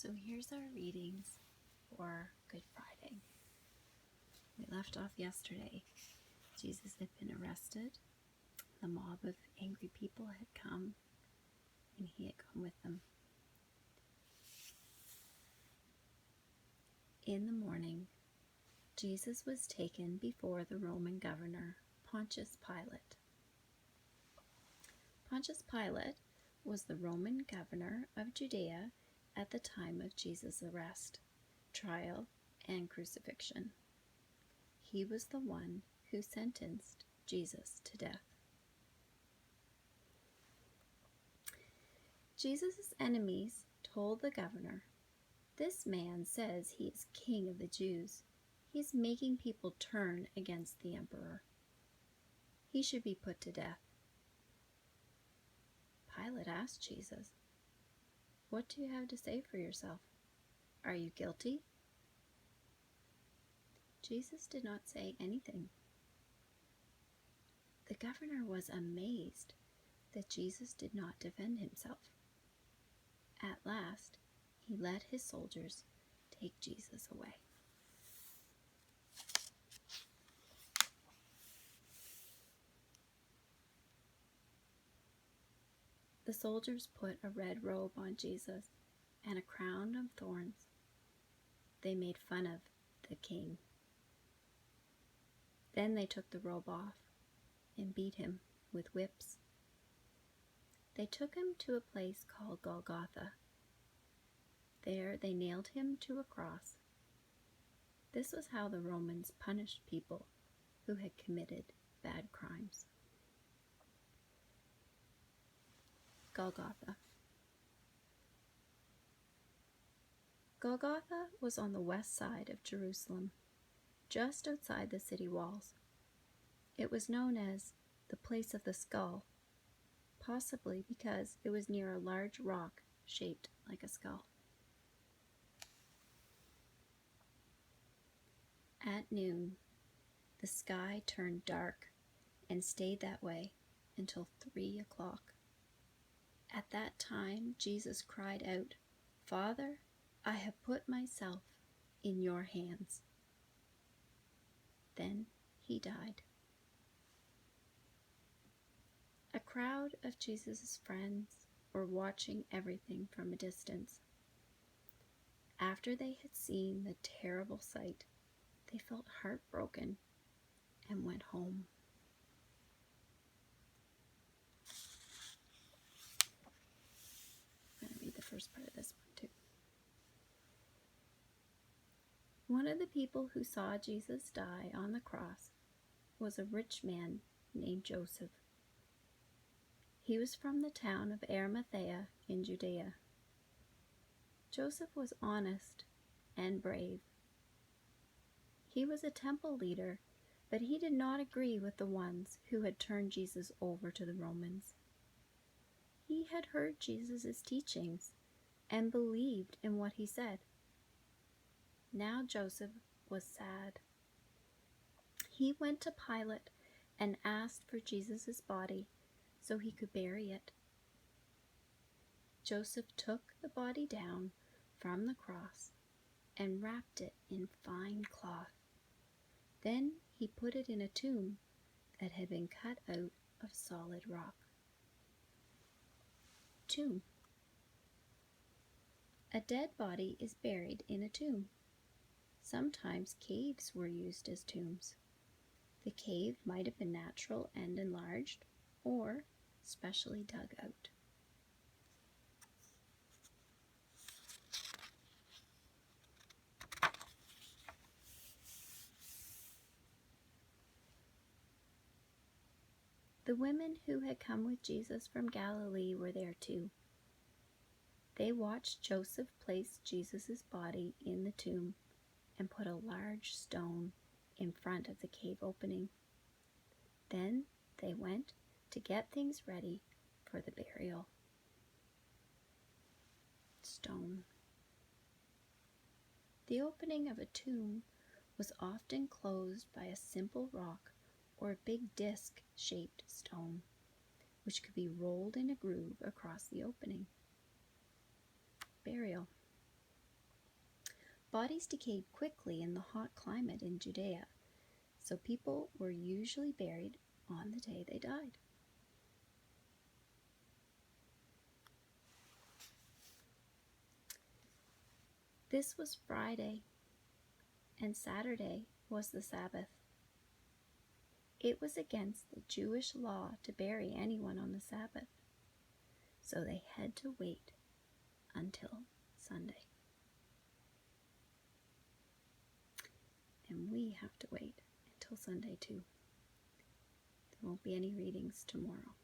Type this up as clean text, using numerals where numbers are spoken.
So here's our readings for Good Friday. We left off yesterday. Jesus had been arrested. The mob of angry people had come, and he had gone with them. In the morning, Jesus was taken before the Roman governor, Pontius Pilate. Pontius Pilate was the Roman governor of Judea at the time of Jesus' arrest, trial, and crucifixion. He was the one who sentenced Jesus to death. Jesus' enemies told the governor, "This man says he is king of the Jews. He is making people turn against the emperor. He should be put to death." Pilate asked Jesus, "What do you have to say for yourself? Are you guilty?" Jesus did not say anything. The governor was amazed that Jesus did not defend himself. At last, he let his soldiers take Jesus away. The soldiers put a red robe on Jesus and a crown of thorns. They made fun of the king. Then they took the robe off and beat him with whips. They took him to a place called Golgotha. There they nailed him to a cross. This was how the Romans punished people who had committed bad crimes. Golgotha. Golgotha was on the west side of Jerusalem, just outside the city walls. It was known as the place of the skull, possibly because it was near a large rock shaped like a skull. At noon, the sky turned dark and stayed that way until 3 o'clock. At that time, Jesus cried out, "Father, I have put myself in your hands." Then he died. A crowd of Jesus' friends were watching everything from a distance. After they had seen the terrible sight, they felt heartbroken and went home. I'm going to read the first part of this one too. One of the people who saw Jesus die on the cross was a rich man named Joseph. He was from the town of Arimathea in Judea. Joseph was honest and brave. He was a temple leader, but he did not agree with the ones who had turned Jesus over to the Romans. He had heard Jesus' teachings and believed in what he said. Now Joseph was sad. He went to Pilate and asked for Jesus' body so he could bury it. Joseph took the body down from the cross and wrapped it in fine cloth. Then he put it in a tomb that had been cut out of solid rock. Tomb. A dead body is buried in a tomb. Sometimes caves were used as tombs. The cave might have been natural and enlarged, or specially dug out. The women who had come with Jesus from Galilee were there too. They watched Joseph place Jesus' body in the tomb and put a large stone in front of the cave opening. Then they went to get things ready for the burial. Stone. The opening of a tomb was often closed by a simple rock or a big disc-shaped stone, which could be rolled in a groove across the opening. Burial. bodies decayed quickly in the hot climate in Judea, so people were usually buried on the day they died. This was Friday, and Saturday was the Sabbath. It was against the Jewish law to bury anyone on the Sabbath, so they had to wait until Sunday. And we have to wait until Sunday too. There won't be any readings tomorrow.